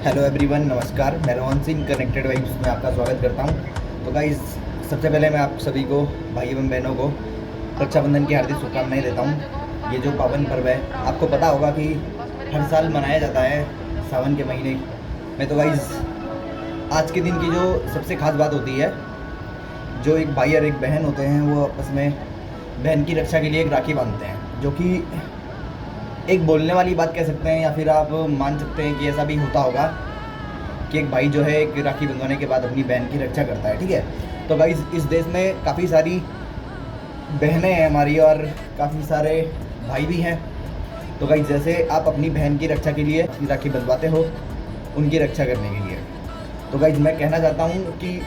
Hello everyone, नमस्कार। मैं Rohan Singh connected vibes में आपका स्वागत करता हूं। तो गाइस, सबसे पहले मैं आप सभी को, भाई एवं बहनों को, रक्षाबंधन की हार्दिक शुभकामनाएं देता हूं। ये जो पावन पर्व है, आपको पता होगा कि हर साल मनाया जाता है सावन के महीने में। तो गाइस, आज के दिन की जो सबसे खास बात होती है, जो एक भाई और एक बहन होते हैं, वो आपस में बहन की रक्षा के लिए एक राखी बांधते हैं, जो कि एक बोलने वाली बात कह सकते हैं, या फिर आप मान सकते हैं कि ऐसा भी होता होगा कि एक भाई जो है एक राखी बंधवाने के बाद अपनी बहन की रक्षा करता है। ठीक है। तो गाइस, इस देश में काफ़ी सारी बहनें हैं हमारी और काफ़ी सारे भाई भी हैं। तो गाइस, जैसे आप अपनी बहन की रक्षा के लिए राखी बंधवाते हो, उनकी रक्षा करने के लिए, तो गाइस मैं कहना चाहता हूँ कि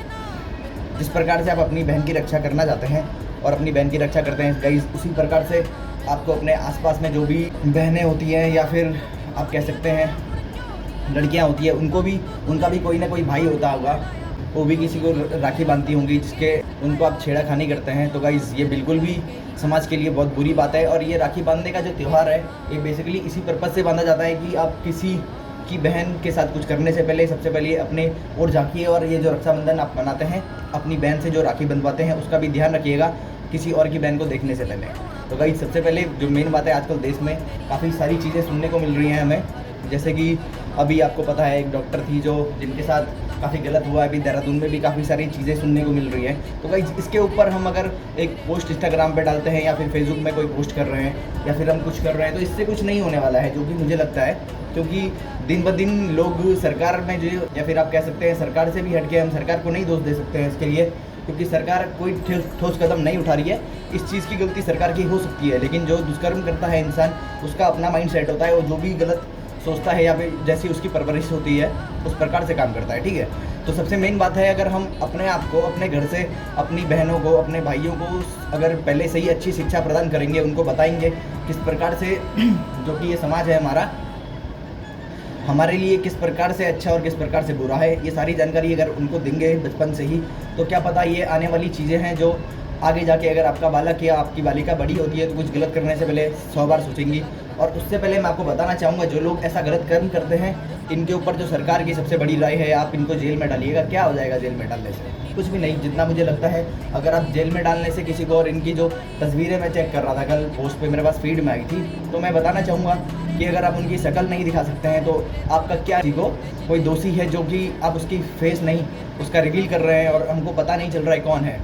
जिस प्रकार से आप अपनी बहन की रक्षा करना चाहते हैं और अपनी बहन की रक्षा करते हैं गाइस, उसी प्रकार से आपको अपने आसपास में जो भी बहनें होती हैं, या फिर आप कह सकते हैं लड़कियां होती है, उनका भी कोई ना कोई भाई होता होगा, वो भी किसी को राखी बांधती होंगी, जिसके उनको आप छेड़खानी करते हैं। तो गाइस, ये बिल्कुल भी समाज के लिए बहुत बुरी बात है। और ये राखी बांधने का जो त्यौहार है, ये बेसिकली इसी पर्पज़ से बांधा जाता है कि आप किसी की बहन के साथ कुछ करने से पहले सबसे पहले अपने ओर झांकिए, और ये जो रक्षाबंधन आप मनाते हैं, अपनी बहन से जो राखी बंधवाते हैं, उसका भी ध्यान रखिएगा किसी और की बहन को देखने से पहले। तो गाइस, सबसे पहले जो मेन बात है, आजकल देश में काफ़ी सारी चीज़ें सुनने को मिल रही हैं हमें, जैसे कि अभी आपको पता है एक डॉक्टर थी जिनके साथ काफ़ी गलत हुआ। अभी देहरादून में भी काफ़ी सारी चीज़ें सुनने को मिल रही हैं। तो गाइस, इसके ऊपर हम अगर एक पोस्ट इंस्टाग्राम पे डालते हैं, या फिर फेसबुक में कोई पोस्ट कर रहे हैं, या फिर हम कुछ कर रहे हैं, तो इससे कुछ नहीं होने वाला है, जो कि मुझे लगता है। क्योंकि दिन ब दिन लोग सरकार में जो, या फिर आप कह सकते हैं सरकार से भी हटके, हम सरकार को नहीं दोष दे सकते हैं इसके लिए, क्योंकि सरकार कोई ठोस कदम नहीं उठा रही है। इस चीज़ की गलती सरकार की हो सकती है, लेकिन जो दुष्कर्म करता है इंसान, उसका अपना माइंड सेट होता है, वो जो भी गलत सोचता है या फिर जैसी उसकी परवरिश होती है, उस प्रकार से काम करता है। ठीक है। तो सबसे मेन बात है, अगर हम अपने आप को, अपने घर से अपनी बहनों को, अपने भाइयों को अगर पहले से ही अच्छी शिक्षा प्रदान करेंगे, उनको बताएंगे किस प्रकार से जो कि ये समाज है हमारे लिए किस प्रकार से अच्छा और किस प्रकार से बुरा है, ये सारी जानकारी अगर उनको देंगे बचपन से ही, तो क्या पता ये आने वाली चीज़ें हैं जो आगे जाके, अगर आपका बालक या आपकी बालिका बड़ी होती है, तो कुछ गलत करने से पहले 100 बार सोचेंगी। और उससे पहले मैं आपको बताना चाहूँगा, जो लोग ऐसा गलत कर्म करते हैं, इनके ऊपर जो सरकार की सबसे बड़ी राय है, आप इनको जेल में डालिएगा। क्या हो जाएगा जेल में डालने से? कुछ भी नहीं। जितना मुझे लगता है, अगर आप जेल में डालने से किसी को, और इनकी जो तस्वीरें मैं चेक कर रहा था कल, पोस्ट पे मेरे पास फीड में आई थी, तो मैं बताना चाहूँगा कि अगर आप उनकी शक्ल नहीं दिखा सकते हैं, तो आपका क्या, किसी को कोई दोषी है जो कि आप उसकी फेस नहीं उसका रिवील कर रहे हैं और हमको पता नहीं चल रहा है कौन है,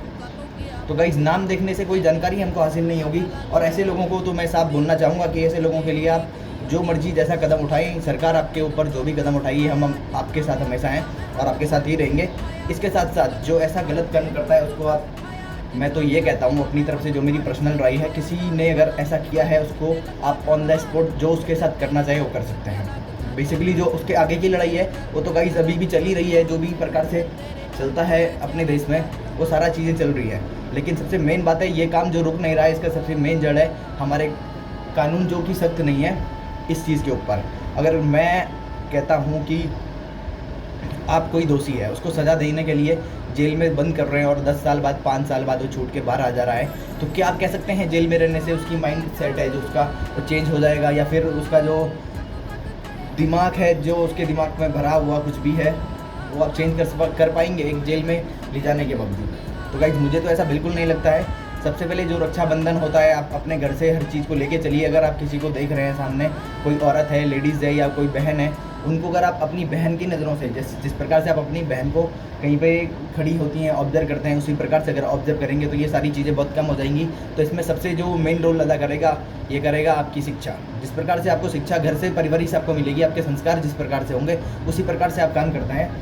तो गाइस, नाम देखने से कोई जानकारी हमको हासिल नहीं होगी। और ऐसे लोगों को तो मैं साफ बोलना चाहूँगा कि ऐसे लोगों के लिए आप जो मर्जी जैसा कदम उठाएं, सरकार आपके ऊपर जो भी कदम उठाइए, हम आपके साथ हमेशा हैं और आपके साथ ही रहेंगे। इसके साथ साथ जो ऐसा गलत कर्म करता है, उसको आप, मैं तो ये कहता हूँ अपनी तरफ से, जो मेरी पर्सनल राय है, किसी ने अगर ऐसा किया है, उसको आप ऑन द स्पॉट जो उसके साथ करना चाहे वो कर सकते हैं। बेसिकली जो उसके आगे की लड़ाई है, वो तो गाइस अभी भी चल ही रही है। जो भी प्रकार से चलता है अपने देश में, वो सारा चीज़ें चल रही है। लेकिन सबसे मेन बात है, ये काम जो रुक नहीं रहा है, इसका सबसे मेन जड़ है हमारे कानून जो कि सख्त नहीं है इस चीज़ के ऊपर। अगर मैं कहता हूँ कि आप कोई दोषी है, उसको सज़ा देने के लिए जेल में बंद कर रहे हैं, और 10 साल बाद, 5 साल बाद वो छूट के बाहर आ जा रहा है, तो क्या आप कह सकते हैं जेल में रहने से उसकी माइंड सेट है जो उसका, वो चेंज हो जाएगा? या फिर उसका जो दिमाग है, जो उसके दिमाग में भरा हुआ कुछ भी है, वो आप चेंज कर पाएंगे एक जेल में ले जाने के बावजूद? तो गाइस, मुझे तो ऐसा बिल्कुल नहीं लगता है। सबसे पहले जो रक्षाबंधन होता है, आप अपने घर से हर चीज़ को लेके चलिए। अगर आप किसी को देख रहे हैं, सामने कोई औरत है, लेडीज़ है, या कोई बहन है, उनको अगर आप अपनी बहन की नज़रों से, जिस प्रकार से आप अपनी बहन को कहीं पे खड़ी होती हैं ऑब्जर्व करते हैं, उसी प्रकार से अगर ऑब्जर्व करेंगे, तो ये सारी चीज़ें बहुत कम हो जाएंगी। तो इसमें सबसे जो मेन रोल अदा करेगा, ये करेगा आपकी शिक्षा। जिस प्रकार से आपको शिक्षा घर से, परवरिश आपको मिलेगी, आपके संस्कार जिस प्रकार से होंगे, उसी प्रकार से आप काम करते हैं।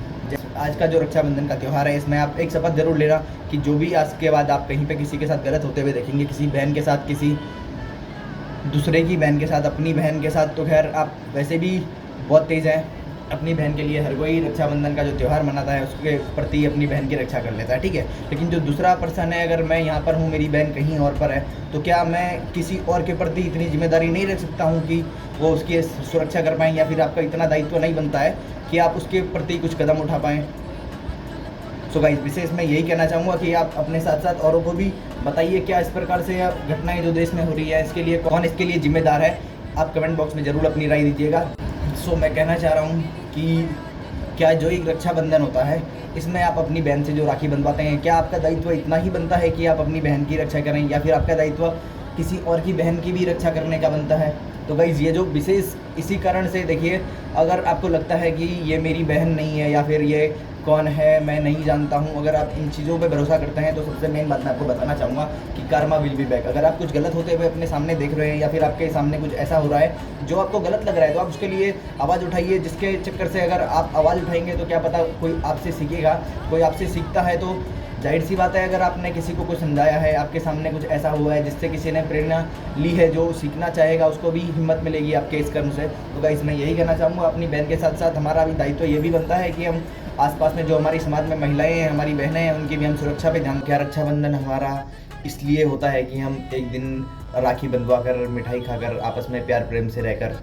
आज का जो रक्षाबंधन का त्यौहार है, इसमें आप एक शपथ जरूर लेना कि जो भी आज के बाद आप कहीं पे किसी के साथ गलत होते हुए देखेंगे, किसी बहन के साथ, किसी दूसरे की बहन के साथ, अपनी बहन के साथ, तो खैर आप वैसे भी बहुत तेज़ हैं। अपनी बहन के लिए हर कोई रक्षाबंधन का जो त्यौहार मनाता है, उसके प्रति अपनी बहन की रक्षा कर लेता है। ठीक है। लेकिन जो दूसरा पर्सन है, अगर मैं यहाँ पर हूँ, मेरी बहन कहीं और पर है, तो क्या मैं किसी और के प्रति इतनी जिम्मेदारी नहीं रख सकता हूँ कि वो उसकी सुरक्षा कर पाएँ? या फिर आपका इतना दायित्व नहीं बनता है कि आप उसके प्रति कुछ कदम उठा पाएँ? सो गाइस, विशेष मैं यही कहना चाहूँगा कि आप अपने साथ साथ औरों को भी बताइए, क्या इस प्रकार से घटनाएं जो देश में हो रही है, इसके लिए कौन इसके लिए जिम्मेदार है? आप कमेंट बॉक्स में ज़रूर अपनी राय दीजिएगा। सो मैं कहना चाह रहा हूँ कि क्या जो एक रक्षाबंधन होता है, इसमें आप अपनी बहन से जो राखी बंधवाते हैं, क्या आपका दायित्व इतना ही बनता है कि आप अपनी बहन की रक्षा करें, या फिर आपका दायित्व किसी और की बहन की भी रक्षा करने का बनता है? तो गाइज़ ये जो विशेष इसी कारण से देखिए, अगर आपको लगता है कि ये मेरी बहन नहीं है या फिर ये कौन है मैं नहीं जानता हूँ, अगर आप इन चीज़ों पे भरोसा करते हैं तो सबसे मेन बात मैं आपको बताना चाहूँगा कि कर्मा विल बी बैक। अगर आप कुछ गलत होते हुए अपने सामने देख रहे हैं या फिर आपके सामने कुछ ऐसा हो रहा है जो आपको गलत लग रहा है, तो आप उसके लिए आवाज़ उठाइए, जिसके चक्कर से अगर आप आवाज़ उठाएंगे तो क्या पता कोई आपसे सीखेगा, कोई आपसे सीखता है। तो जाहिर सी बात है, अगर आपने किसी को कुछ समझाया है, आपके सामने कुछ ऐसा हुआ है जिससे किसी ने प्रेरणा ली है, जो सीखना चाहेगा उसको भी हिम्मत मिलेगी आपके इस कर्म से। तो गाइस मैं यही कहना चाहूँगा, अपनी बहन के साथ साथ हमारा भी दायित्व ये भी बनता है कि हम आसपास में जो हमारी समाज में महिलाएं हैं, हमारी बहनें हैं, उनकी भी हम सुरक्षा पे ध्यान। क्या रक्षाबंधन हमारा इसलिए होता है कि हम एक दिन राखी बंधवा कर, मिठाई खाकर, आपस में प्यार प्रेम से रहकर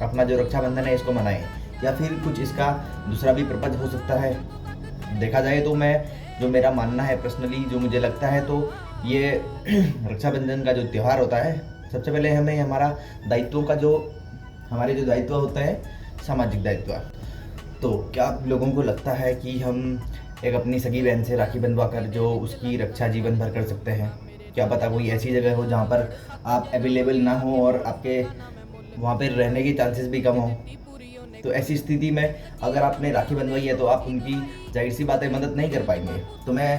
अपना जो रक्षाबंधन है इसको मनाएं, या फिर कुछ इसका दूसरा भी पर्पज हो सकता है। देखा जाए तो मैं जो मेरा मानना है पर्सनली, जो मुझे लगता है, तो ये रक्षाबंधन का जो त्यौहार होता है, सबसे पहले हमें हमारा दायित्वों का जो हमारे जो दायित्व होते हैं, सामाजिक दायित्व। तो क्या आप लोगों को लगता है कि हम एक अपनी सगी बहन से राखी बंधवा कर जो उसकी रक्षा जीवन भर कर सकते हैं? क्या पता कोई ऐसी जगह हो जहाँ पर आप अवेलेबल ना हो और आपके वहाँ पर रहने के चांसेस भी कम हो। तो ऐसी स्थिति में अगर आपने राखी बंधवाई है तो आप उनकी जाहिर सी बात है मदद नहीं कर पाएंगे। तो मैं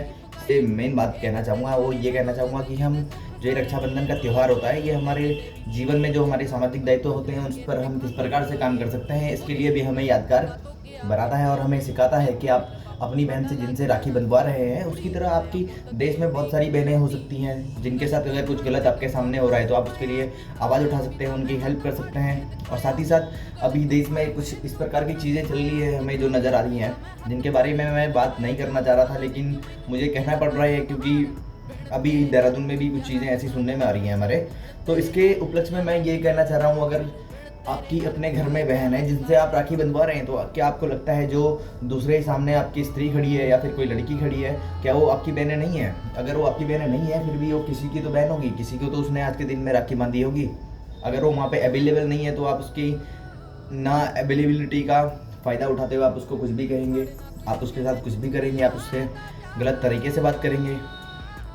ये मेन बात कहना चाहूँगा, वो ये कहना चाहूँगा कि हम जो ये रक्षाबंधन का त्यौहार होता है, ये हमारे जीवन में जो हमारे सामाजिक दायित्व होते हैं उस पर हम किस प्रकार से काम कर सकते हैं, इसके लिए भी हमें यादगार बनाता है और हमें सिखाता है कि आप अपनी बहन से जिनसे राखी बंधवा रहे हैं, उसकी तरह आपकी देश में बहुत सारी बहनें हो सकती हैं जिनके साथ अगर कुछ गलत आपके सामने हो रहा है तो आप उसके लिए आवाज़ उठा सकते हैं, उनकी हेल्प कर सकते हैं। और साथ ही साथ अभी देश में कुछ इस प्रकार की चीज़ें चल रही है हमें जो नज़र आ रही हैं, जिनके बारे में मैं बात नहीं करना चाह रहा था, लेकिन मुझे कहना पड़ रहा है क्योंकि अभी देहरादून में भी कुछ चीज़ें ऐसी सुनने में आ रही हैं हमारे। तो इसके उपलक्ष्य में मैं ये कहना चाह रहा हूँ, अगर आपकी अपने घर में बहन है जिनसे आप राखी बंधवा रहे हैं, तो क्या आपको लगता है जो दूसरे सामने आपकी स्त्री खड़ी है या फिर कोई लड़की खड़ी है, क्या वो आपकी बहनें नहीं है? अगर वो आपकी बहनें नहीं है, फिर भी वो किसी की तो बहन होगी, किसी को तो उसने आज के दिन में राखी बांधी होगी। अगर वो वहाँ पे अवेलेबल नहीं है तो आप उसकी ना अवेलेबिलिटी का फ़ायदा उठाते हुए आप उसको कुछ भी कहेंगे, आप उसके साथ कुछ भी करेंगे, आप उससे गलत तरीके से बात करेंगे,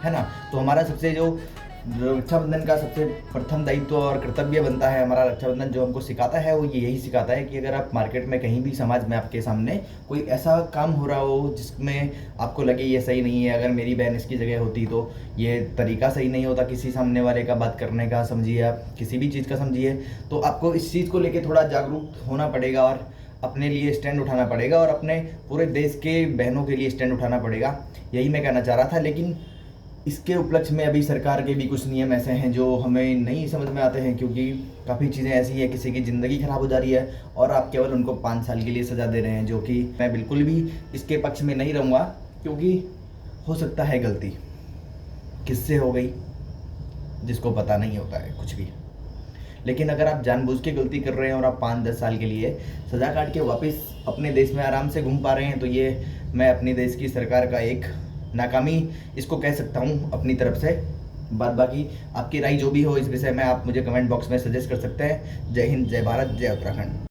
है ना? तो हमारा सबसे जो रक्षाबंधन का सबसे प्रथम दायित्व और कर्तव्य बनता है, हमारा रक्षाबंधन जो हमको सिखाता है वो यही सिखाता है कि अगर आप मार्केट में कहीं भी समाज में आपके सामने कोई ऐसा काम हो रहा हो जिसमें आपको लगे ये सही नहीं है, अगर मेरी बहन इसकी जगह होती तो ये तरीका सही नहीं होता किसी सामने वाले का बात करने का, समझिए आप किसी भी चीज़ का समझिए, तो आपको इस चीज़ को लेकर थोड़ा जागरूक होना पड़ेगा और अपने लिए स्टैंड उठाना पड़ेगा और अपने पूरे देश के बहनों के लिए स्टैंड उठाना पड़ेगा। यही मैं कहना चाह रहा था। लेकिन इसके उपलक्ष्य में अभी सरकार के भी कुछ नियम ऐसे हैं जो हमें नहीं समझ में आते हैं, क्योंकि काफ़ी चीज़ें ऐसी हैं, किसी की ज़िंदगी ख़राब हो जा रही है और आप केवल उनको 5 साल के लिए सज़ा दे रहे हैं, जो कि मैं बिल्कुल भी इसके पक्ष में नहीं रहूँगा, क्योंकि हो सकता है गलती किससे हो गई जिसको पता नहीं होता है कुछ भी। लेकिन अगर आप जानबूझ के गलती कर रहे हैं और आप 5-10 साल के लिए सज़ा काट के वापस अपने देश में आराम से घूम पा रहे हैं, तो ये मैं अपने देश की सरकार का एक नाकामी इसको कह सकता हूँ अपनी तरफ से। बाकी आपकी राय जो भी हो इस विषय में आप मुझे कमेंट बॉक्स में सजेस्ट कर सकते हैं। जय हिंद, जय भारत, जय उत्तराखंड।